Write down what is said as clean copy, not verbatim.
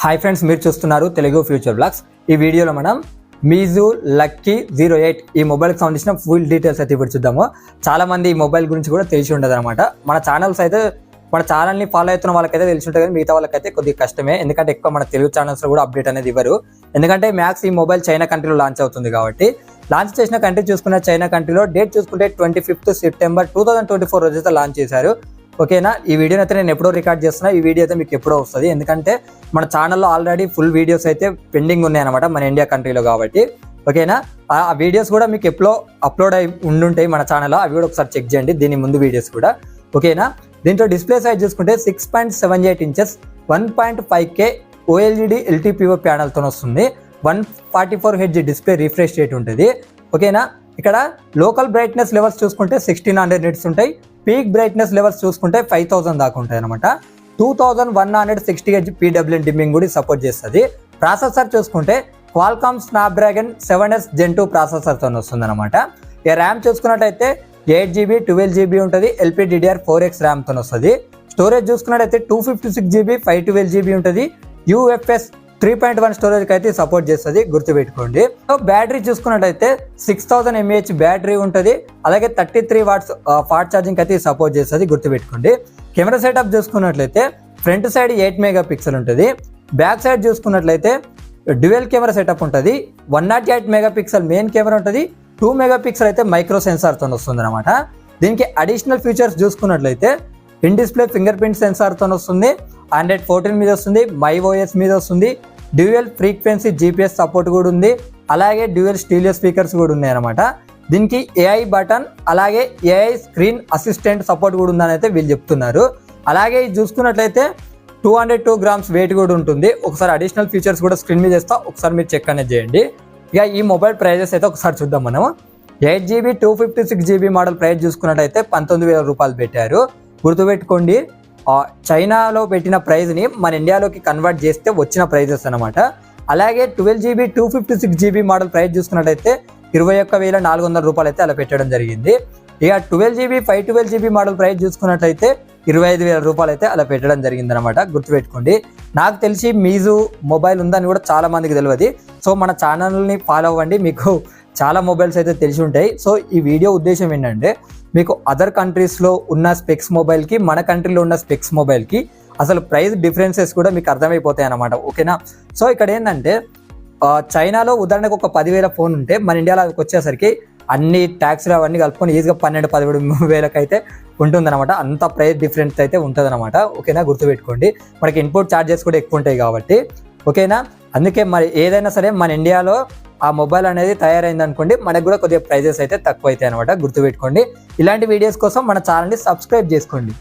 Hi friends, మీరు చూస్తున్నారు Telugu future blogs. ఈ వీడియోలో మనం మీజూ లక్కీ 08 ఈ మొబైల్కి సంబంధించిన ఫుల్ డీటెయిల్స్ అయితే ఇప్పుడు చూద్దాము. చాలా మంది ఈ మొబైల్ గురించి కూడా తెలిసి ఉండదు అనమాట. మన ఛానల్ని ఫాలో అవుతున్న వాళ్ళకైతే తెలిసి ఉంటుంది, కానీ మిగతా వాళ్ళకైతే కొద్దిగా కష్టమే. ఎందుకంటే ఎక్కువ మన తెలుగు ఛానల్స్లో కూడా అప్డేట్ అనేది ఇవ్వరు. ఎందుకంటే మ్యాక్స్ ఈ మొబైల్ చైనా కంట్రీలో లాంచ్ అవుతుంది కాబట్టి. లాంచ్ చేసిన కంట్రీ చూసుకున్న చైనా కంట్రీలో డేట్ చూసుకుంటే 25th సెప్టెంబర్ 2024 రోజైతే లాంచ్ చేశారు. ఓకేనా, ఈ వీడియోని అయితే నేను ఎప్పుడో రికార్డ్ చేస్తున్నా. ఈ వీడియో అయితే మీకు ఎప్పుడో వస్తుంది, ఎందుకంటే మన ఛానల్లో ఆల్రెడీ ఫుల్ వీడియోస్ అయితే పెండింగ్ ఉన్నాయన్నమాట మన ఇండియా కంట్రీలో కాబట్టి. ఓకేనా, ఆ వీడియోస్ కూడా మీకు ఎప్పుడో అప్లోడ్ అయి ఉండుంటాయి మన ఛానల్లో, అవి కూడా ఒకసారి చెక్ చేయండి, దీని ముందు వీడియోస్ కూడా. ఓకేనా, దీంట్లో డిస్ప్లే సైజ్ చూసుకుంటే 6.78 ఇంచెస్ 1.5K OLED LTPO ప్యానల్తో వస్తుంది. 144 Hz డిస్ప్లే రిఫ్రెష్ రేట్ ఉంటుంది. ఓకేనా, ఇక్కడ లోకల్ బ్రైట్నెస్ లెవెల్స్ చూసుకుంటే 1600 నిట్స్ ఉంటాయి. పీక్ బ్రైట్నెస్ లెవెల్స్ చూసుకుంటే 5000 దాకా ఉంటాయి అనమాట. 2160 Hz PWM డిమ్మింగ్ కూడా సపోర్ట్ చేస్తుంది. ప్రాసెసర్ చూసుకుంటే క్వాల్కామ్ స్నాప్డ్రాగన్ 7S Gen 2 ప్రాసెసర్తో వస్తుంది అనమాట. ఇక ర్యామ్ చూసుకున్నట్టయితే 8GB 12GB ఉంటుంది. LPDDR4X ర్యామ్తో వస్తుంది. స్టోరేజ్ చూసుకున్నట్టయితే 256GB 512GB ఉంటుంది. UFS 3.1 స్టోరేజ్ అయితే సపోర్ట్ చేస్తుంది, గుర్తుపెట్టుకోండి. సో బ్యాటరీ చూసుకున్నట్టయితే 6000 mAh బ్యాటరీ ఉంటుంది. అలాగే 33 watts ఫాస్ట్ ఛార్జింగ్ అయితే సపోర్ట్ చేస్తుంది, గుర్తుపెట్టుకోండి. కెమెరా సెటప్ చూసుకున్నట్లయితే ఫ్రంట్ సైడ్ 8 MP ఉంటుంది. బ్యాక్ సైడ్ చూసుకున్నట్లయితే డ్యూయల్ కెమెరా సెటప్ ఉంటుంది. 108 MP మెయిన్ కెమెరా ఉంటుంది. 2 MP అయితే మైక్రో సెన్సార్తో వస్తుంది అనమాట. దీనికి అడిషనల్ ఫీచర్స్ చూసుకున్నట్లయితే ఇన్ డిస్ప్లే ఫింగర్ ప్రింట్ సెన్సార్తో వస్తుంది. Android 14 మీద వస్తుంది. MyOS మీద వస్తుంది. డ్యూయల్ ఫ్రీక్వెన్సీ GPS సపోర్ట్ కూడా ఉంది. అలాగే డ్యూయల్ స్టీరియో స్పీకర్స్ కూడా ఉన్నాయి అనమాట. దీనికి AI బటన్ అలాగే AI స్క్రీన్ అసిస్టెంట్ సపోర్ట్ కూడా ఉందని అయితే వీళ్ళు చెప్తున్నారు. అలాగే ఇది చూసుకున్నట్లయితే 202 grams వెయిట్ కూడా ఉంటుంది. ఒకసారి అడిషనల్ ఫీచర్స్ కూడా స్క్రీన్ మీద చేస్తా, ఒకసారి మీరు చెక్ అనేది చేయండి. ఇక ఈ మొబైల్ ప్రైజెస్ అయితే ఒకసారి చూద్దాం మనం. 8GB 256GB మోడల్ ప్రైస్ చూసుకున్నట్టయితే 19,000 రూపాయలు పెట్టారు. గుర్తుపెట్టుకోండి, చైనాలో పెట్టిన ప్రైజ్ని మన ఇండియాలోకి కన్వర్ట్ చేస్తే వచ్చిన ప్రైజెస్ అనమాట. అలాగే 12GB 256GB మోడల్ ప్రైస్ చూసుకున్నట్టయితే 21,400 రూపాయలు అయితే అలా పెట్టడం జరిగింది. ఇక 12GB 512GB మోడల్ ప్రైస్ చూసుకున్నట్లయితే 25,000 రూపాయలు అయితే అలా పెట్టడం జరిగింది అనమాట. గుర్తుపెట్టుకోండి, నాకు తెలిసి మీజూ మొబైల్ ఉందని కూడా చాలా మందికి తెలియదు. సో మన ఛానల్ని ఫాలో అవ్వండి, మీకు చాలా మొబైల్స్ అయితే తెలిసి ఉంటాయి. సో ఈ వీడియో ఉద్దేశం ఏంటంటే మీకు అదర్ కంట్రీస్లో ఉన్న స్పెక్స్ మొబైల్కి మన కంట్రీలో ఉన్న స్పెక్స్ మొబైల్కి అసలు ప్రైస్ డిఫరెన్సెస్ కూడా మీకు అర్థమైపోతాయి అన్నమాట. ఓకేనా, సో ఇక్కడ ఏంటంటే చైనాలో ఉదాహరణకు ఒక 10,000 ఫోన్ ఉంటే మన ఇండియాలో వచ్చేసరికి అన్ని ట్యాక్స్లు అవన్నీ కలుపుకొని ఈజీగా 12-17,000 అయితే ఉంటుందన్నమాట. అంత ప్రైస్ డిఫరెన్స్ అయితే ఉంటుందన్నమాట. ఓకేనా, గుర్తుపెట్టుకోండి, మనకి ఇన్పుట్ ఛార్జెస్ కూడా ఎక్కువ ఉంటాయి కాబట్టి. ఓకేనా, అందుకే మరి ఏదైనా సరే మన ఇండియాలో ఆ మొబైల్ అనేది తయారైంది అనుకోండి, మనకు కూడా కొద్దిగా ప్రైజెస్ అయితే తక్కువ అవుతాయి అనమాట. గుర్తుపెట్టుకోండి, ఇలాంటి వీడియోస్ కోసం మన ఛానల్ని సబ్స్క్రైబ్ చేసుకోండి.